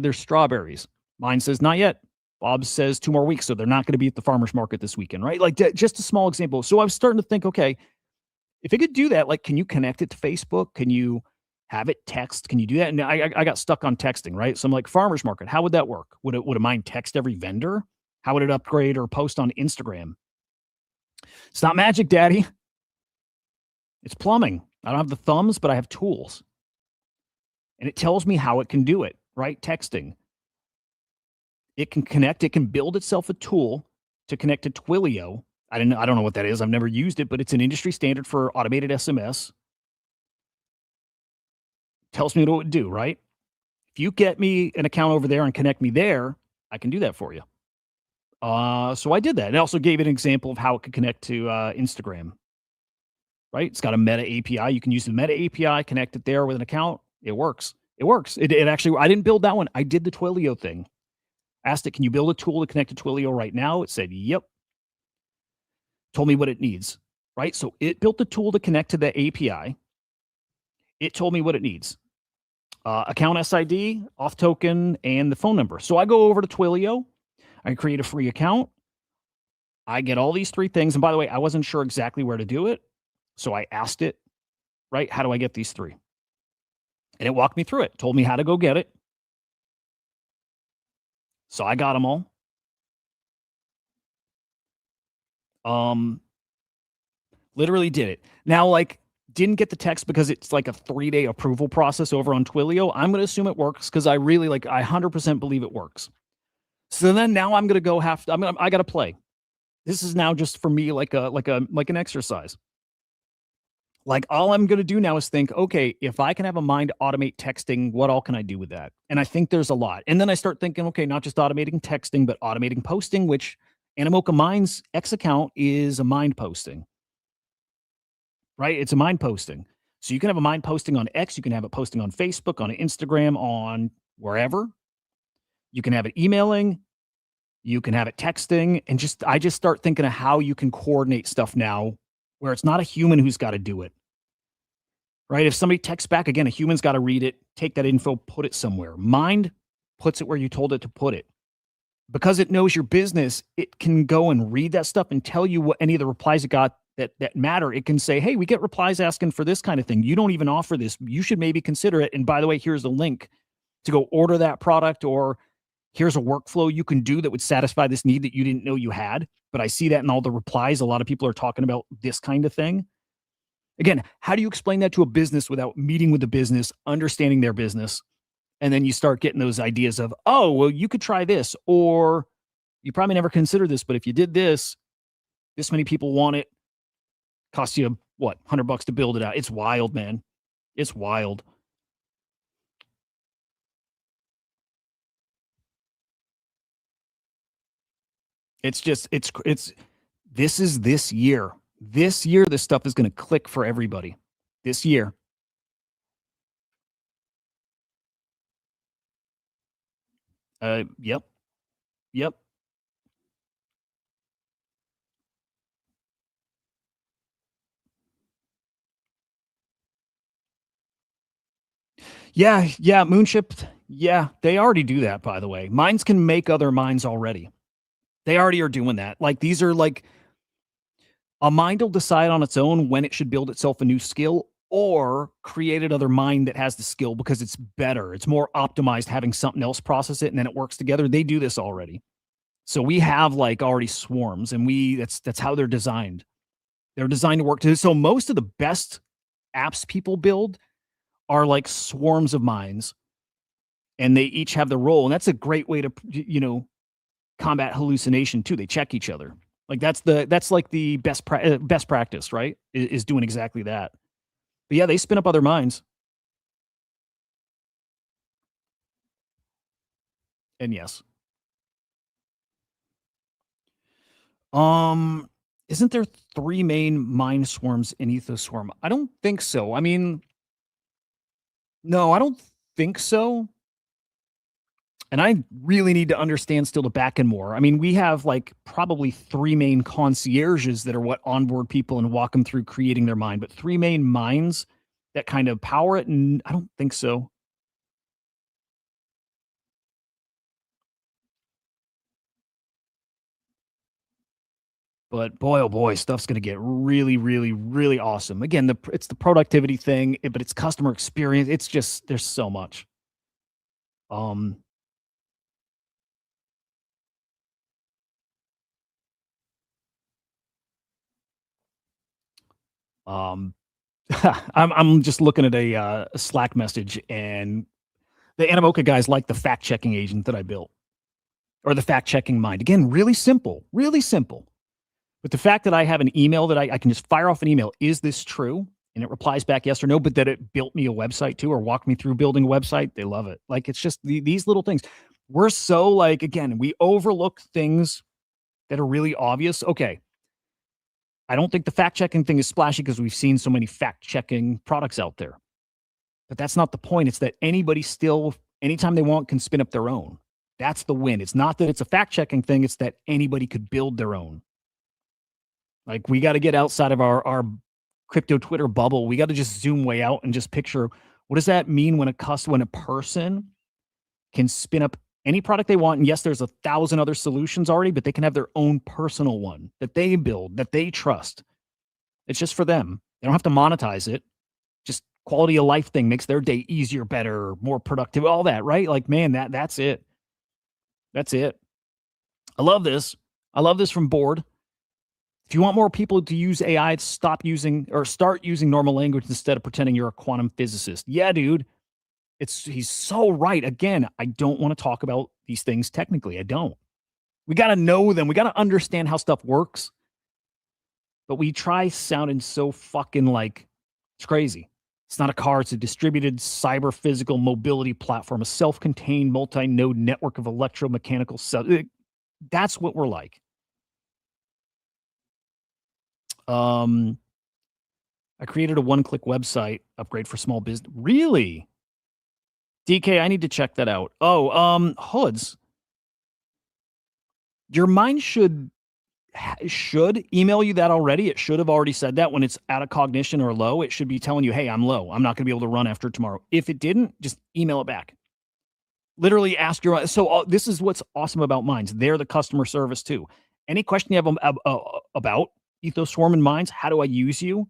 there strawberries? Mine says not yet. Bob says 2 more weeks, so they're not going to be at the farmer's market this weekend, right? Like just a small example. So I was starting to think, okay, if it could do that, like, can you connect it to Facebook? Can you have it text? Can you do that? And I got stuck on texting, right? So I'm like, farmer's market, how would that work? Would a mind text every vendor? How would it upgrade or post on Instagram? It's not magic, Daddy. It's plumbing. I don't have the thumbs, but I have tools. And it tells me how it can do it, right? Texting. It can connect. It can build itself a tool to connect to Twilio. I don't know what that is. I've never used it, but it's an industry standard for automated SMS. Tells me what it would do, right? If you get me an account over there and connect me there, I can do that for you. So I did that. It also gave an example of how it could connect to Instagram, right? It's got a Meta API. You can use the Meta API, connect it there with an account. It works. It works. It actually, I didn't build that one. I did the Twilio thing. Asked it, can you build a tool to connect to Twilio right now? It said, yep. Told me what it needs, right? So it built the tool to connect to the API. It told me what it needs. Account SID, auth token, and the phone number. So I go over to Twilio. I create a free account. I get all these 3 things. And by the way, I wasn't sure exactly where to do it. So I asked it, right? How do I get these 3? And it walked me through it, told me how to go get it. So I got them all. Literally did it. Now, like, didn't get the text because it's like a 3-day approval process over on Twilio. I'm going to assume it works because I 100% believe it works. So then now I'm going to go I got to play. This is now just for me like an exercise. Like, all I'm going to do now is think, okay, if I can have a mind automate texting, what all can I do with that? And I think there's a lot. And then I start thinking, okay, not just automating texting, but automating posting, which Animoca Mind's X account is a mind posting, right? It's a mind posting. So you can have a mind posting on X. You can have it posting on Facebook, on Instagram, on wherever. You can have it emailing. You can have it texting. And I just start thinking of how you can coordinate stuff now where it's not a human who's got to do it. Right? If somebody texts back, again, a human's got to read it, take that info, put it somewhere. Mind puts it where you told it to put it. Because it knows your business, it can go and read that stuff and tell you what any of the replies it got that matter. It can say, hey, we get replies asking for this kind of thing. You don't even offer this. You should maybe consider it. And by the way, here's a link to go order that product, or here's a workflow you can do that would satisfy this need that you didn't know you had. But I see that in all the replies. A lot of people are talking about this kind of thing. Again, how do you explain that to a business without meeting with the business, understanding their business? And then you start getting those ideas of, oh, well, you could try this, or you probably never considered this, but if you did this many people want it, costs you what, $100 to build it out. It's wild, man. It's wild. It's just it's this is this year. This year, this stuff is going to click for everybody. This year. Yep. Yep. Yeah, yeah, Moonship. Yeah, they already do that, by the way. Mines can make other mines already. They already are doing that. Like these are like a mind will decide on its own when it should build itself a new skill or create another mind that has the skill because it's better. It's more optimized having something else process it and then it works together. They do this already. So we have like already swarms and that's how they're designed. They're designed to work too. So most of the best apps people build are like swarms of minds and they each have the role. And that's a great way to, combat hallucination too. They check each other. Like that's like the best practice, right? Is doing exactly that. But yeah, they spin up other minds. And yes. Um isn't there three main mind swarms in Ethos Swarm? I don't think so. I mean, no, I don't think so. And I really need to understand still the back end more. I mean, we have like probably three main concierges that are what onboard people and walk them through creating their mind, but three main minds that kind of power it. And I don't think so. But boy, oh boy, stuff's going to get really, really, really awesome. Again, it's the productivity thing, but it's customer experience. It's just there's so much. Um, um, I'm just looking at a Slack message, and the Animoca guys like the fact checking agent that I built, or the fact checking mind. Again, really simple, really simple. But the fact that I have an email that I can just fire off an email, is this true? And it replies back yes or no, but that it built me a website too, or walked me through building a website. They love it. Like it's just these little things. We're so like, again, we overlook things that are really obvious. Okay. I don't think the fact checking thing is splashy because we've seen so many fact checking products out there. But that's not the point. It's that anybody still, anytime they want, can spin up their own. That's the win. It's not that it's a fact checking thing, it's that anybody could build their own. Like we got to get outside of our crypto Twitter bubble. We got to just zoom way out and just picture what does that mean when when a person can spin up any product they want. And yes, there's 1,000 other solutions already, but they can have their own personal one that they build, that they trust. It's just for them. They don't have to monetize it. Just quality of life thing makes their day easier, better, more productive, all that, right? Like, man, that's it. That's it. I love this. I love this from Board. If you want more people to use AI, stop using or start using normal language instead of pretending you're a quantum physicist. Yeah, dude. He's so right. Again, I don't want to talk about these things technically. I don't. We got to know them. We got to understand how stuff works. But we try sounding so fucking like it's crazy. It's not a car, it's a distributed cyber physical mobility platform, a self contained multi node network of electromechanical cells. That's what we're like. Um, I created a one click website upgrade for small business. Really? DK, I need to check that out. Oh, Hoods, your mind should email you that already. It should have already said that when it's out of cognition or low. It should be telling you, hey, I'm low. I'm not going to be able to run after tomorrow. If it didn't, just email it back. Literally ask your. So this is what's awesome about Minds. They're the customer service too. Any question you have about Ethos Swarm and Minds, how do I use you?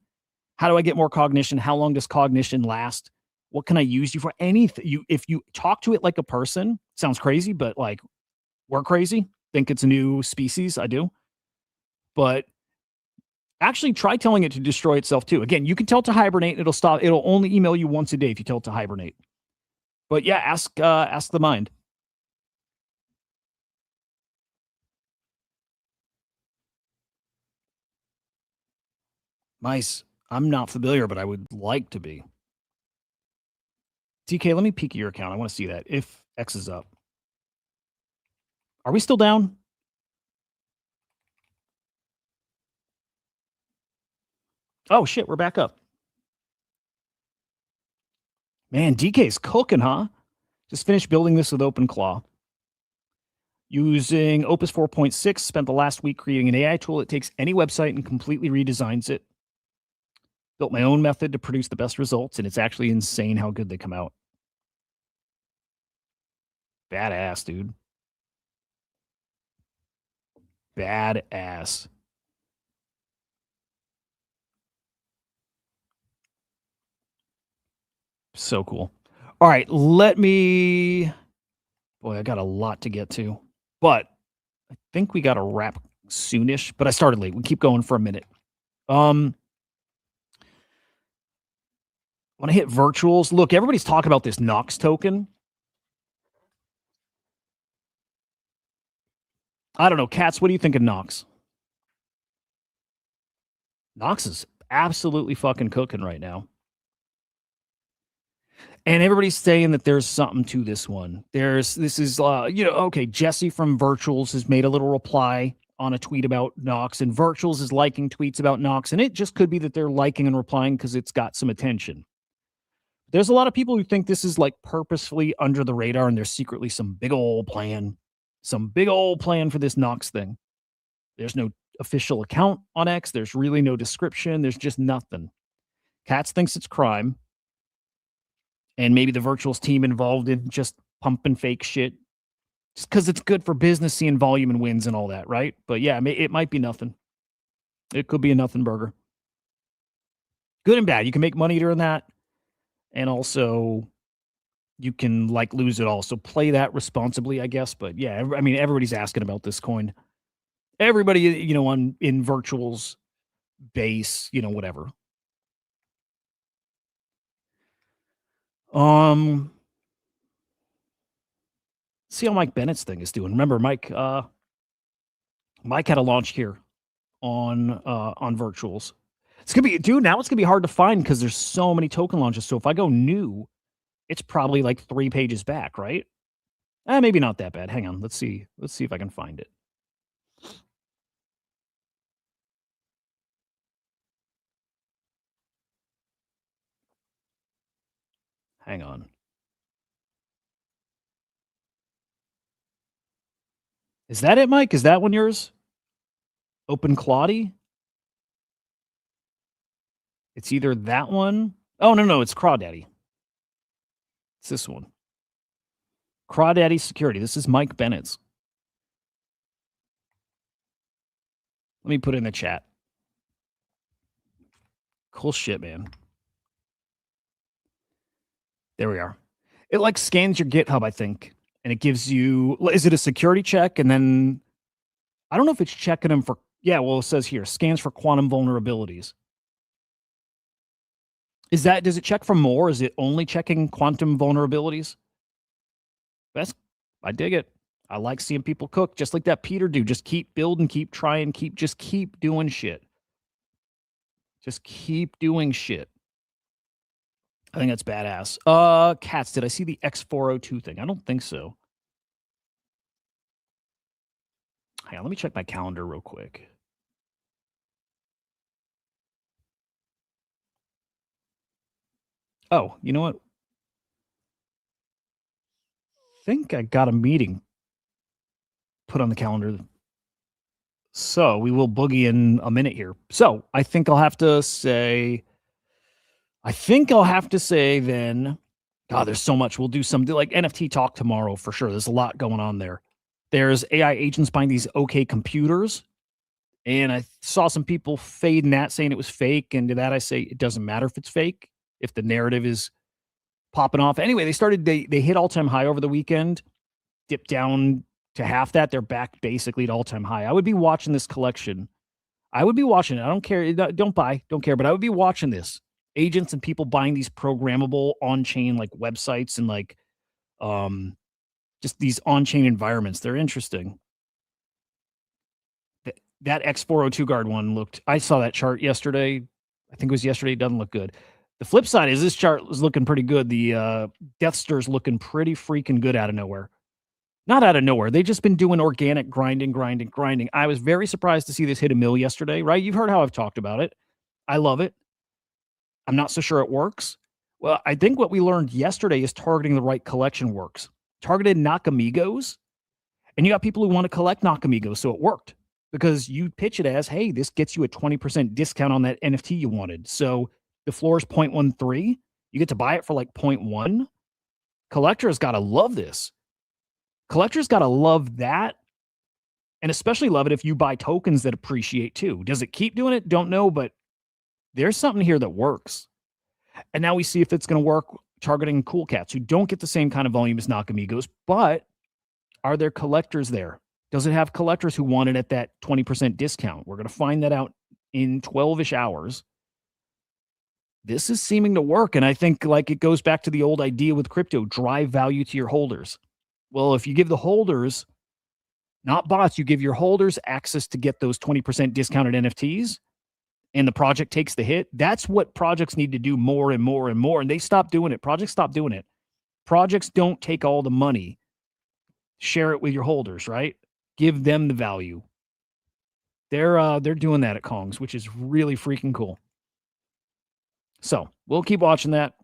How do I get more cognition? How long does cognition last? What can I use you for? Anything. If you talk to it like a person, sounds crazy, but like we're crazy. Think it's a new species. I do. But actually try telling it to destroy itself too. Again, you can tell it to hibernate and it'll stop. It'll only email you once a day if you tell it to hibernate. But yeah, ask the mind. Mice. I'm not familiar, but I would like to be. TK, let me peek at your account. I want to see that. If X is up. Are we still down? Oh shit, we're back up. Man, DK's cooking, huh? Just finished building this with OpenClaw. Using Opus 4.6, spent the last week creating an AI tool that takes any website and completely redesigns it. Built my own method to produce the best results, and it's actually insane how good they come out. Badass, dude. Badass. So cool. All right, let me. Boy, I got a lot to get to, but I think we got to wrap soonish. But I started late. We keep going for a minute. When I hit virtuals, look, everybody's talking about this Knox token. I don't know, Cats. What do you think of Knox? Knox is absolutely fucking cooking right now. And everybody's saying that there's something to this one. Okay, Jesse from Virtuals has made a little reply on a tweet about Knox, and Virtuals is liking tweets about Knox, and it just could be that they're liking and replying because it's got some attention. There's a lot of people who think this is like purposefully under the radar, and there's secretly some big old plan for this Knox thing. There's no official account on X. There's really no description. There's just nothing. Katz thinks it's crime. And maybe the Virtuals team involved in just pumping fake shit just because it's good for business, seeing volume and wins and all that, right? But yeah, it might be nothing. It could be a nothing burger. Good and bad. You can make money during that. And also you can like lose it all. So play that responsibly, I guess. But yeah, I mean, everybody's asking about this coin. Everybody, in Virtuals base, whatever. See how Mike Bennett's thing is doing. Remember, Mike had a launch here on Virtuals. It's gonna be, dude. Now it's gonna be hard to find because there's so many token launches. So if I go new, it's probably like 3 pages back, right? Maybe not that bad. Hang on, let's see if I can find it. Hang on. Is that it, Mike? Is that one yours? OpenClaw? It's either that one. Oh, no, it's Crawdaddy. It's this one. Crawdaddy Security. This is Mike Bennett's. Let me put it in the chat. Cool shit, man. There we are. It like scans your GitHub, I think, and it gives you, is it a security check? And then I don't know if it's checking them for, yeah, well, it says here, scans for quantum vulnerabilities. Does it check for more? Is it only checking quantum vulnerabilities? I dig it. I like seeing people cook just like that Peter dude. Just keep building, keep trying, keep doing shit. Just keep doing shit. I think that's badass. Cats, did I see the X402 thing? I don't think so. Hang on, let me check my calendar real quick. Oh, you know what? I think I got a meeting put on the calendar. So we will boogie in a minute here. So I think I'll have to say then, God, there's so much. We'll do some like NFT talk tomorrow for sure. There's a lot going on there. There's AI agents buying these OK computers. And I saw some people fading that, saying it was fake. And to that, I say it doesn't matter if it's fake, if the narrative is popping off. Anyway, they hit all-time high over the weekend, dipped down to half that. They're back basically at all-time high. I would be watching this collection. I would be watching it. I don't care. Don't buy. Don't care. But I would be watching this. Agents and people buying these programmable on-chain like websites and like just these on-chain environments. They're interesting. That X402 guard one I saw that chart yesterday. I think it was yesterday. It doesn't look good. The flip side is this chart is looking pretty good. The Death Star's looking pretty freaking good out of nowhere. Not out of nowhere. They've just been doing organic grinding. I was very surprised to see this hit a mill yesterday, right? You've heard how I've talked about it. I love it. I'm not so sure it works. Well, I think what we learned yesterday is targeting the right collection works. Targeted Nakamigos, and you got people who want to collect Nakamigos, so it worked because you pitch it as, hey, this gets you a 20% discount on that NFT you wanted. So the floor is 0.13. You get to buy it for like 0.1. Collectors got to love this. Collectors got to love that, and especially love it if you buy tokens that appreciate too. Does it keep doing it? Don't know, but there's something here that works. And now we see if it's going to work targeting cool cats who don't get the same kind of volume as Nakamigos, but are there collectors there? Does it have collectors who want it at that 20% discount? We're going to find that out in 12-ish hours. This is seeming to work. And I think like it goes back to the old idea with crypto, drive value to your holders. Well, if you give the holders, not bots, you give your holders access to get those 20% discounted NFTs, and the project takes the hit. That's what projects need to do more and more and more. And they stop doing it. Projects stop doing it. Projects don't take all the money. Share it with your holders, right? Give them the value. They're doing that at Kongs, which is really freaking cool. So we'll keep watching that.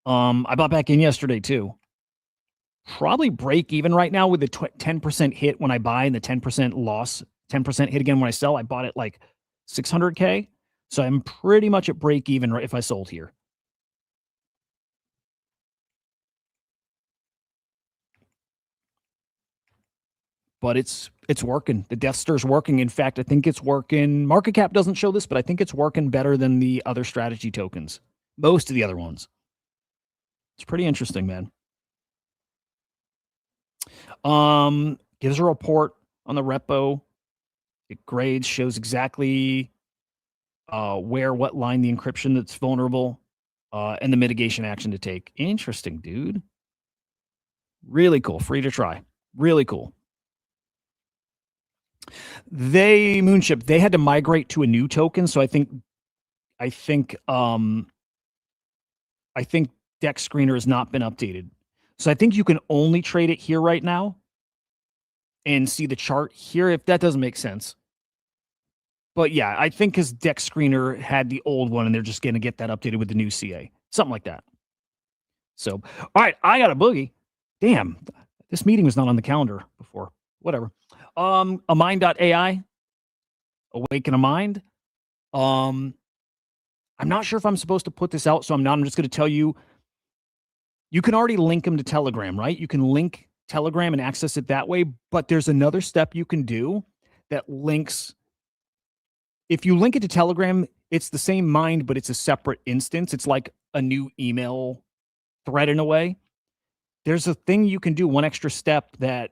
I bought back in yesterday too. Probably break even right now with the 10% hit when I buy and the 10% loss, 10% hit again when I sell. I bought it like 600K. So I'm pretty much at break even if I sold here. But it's working. The Death Star's working. In fact, I think it's working. Market cap doesn't show this, but I think it's working better than the other strategy tokens. Most of the other ones. It's pretty interesting, man. Gives a report on the repo. It grades, shows exactly what line the encryption that's vulnerable, and the mitigation action to take. Interesting, dude. Really cool. Free to try. Really cool. Moonship, they had to migrate to a new token, so I think Dex Screener has not been updated. So I think you can only trade it here right now and see the chart here, if that doesn't make sense. But yeah, I think because Dex Screener had the old one and they're just going to get that updated with the new CA. Something like that. So, all right, I got a boogie. Damn, this meeting was not on the calendar before. Whatever. Amind.ai. Awaken a Mind. I'm not sure if I'm supposed to put this out, so I'm not. I'm just going to tell you. You can already link them to Telegram, right? You can link Telegram and access it that way, but there's another step you can do that links. If you link it to Telegram, it's the same mind, but it's a separate instance. It's like a new email thread in a way. There's a thing you can do, one extra step that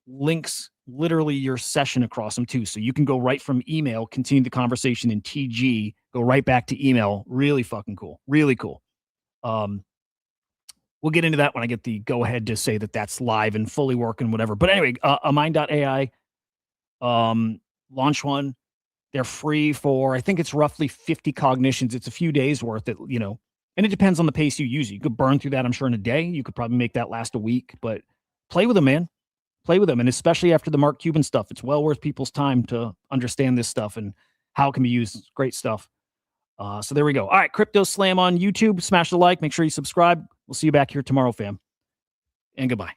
links literally your session across them too. So you can go right from email, continue the conversation in TG, go right back to email. Really fucking cool. Really cool. We'll get into that when I get the go ahead to say that that's live and fully working, whatever. But anyway, amind.ai, launch one. They're free for, I think it's roughly 50 cognitions. It's a few days worth, and it depends on the pace you use. You could burn through that, I'm sure, in a day. You could probably make that last a week, but play with them, man. Play with them. And especially after the Mark Cuban stuff, it's well worth people's time to understand this stuff and how it can be used. It's great stuff. So there we go. All right, Crypto Slam on YouTube. Smash the like. Make sure you subscribe. We'll see you back here tomorrow, fam. And goodbye.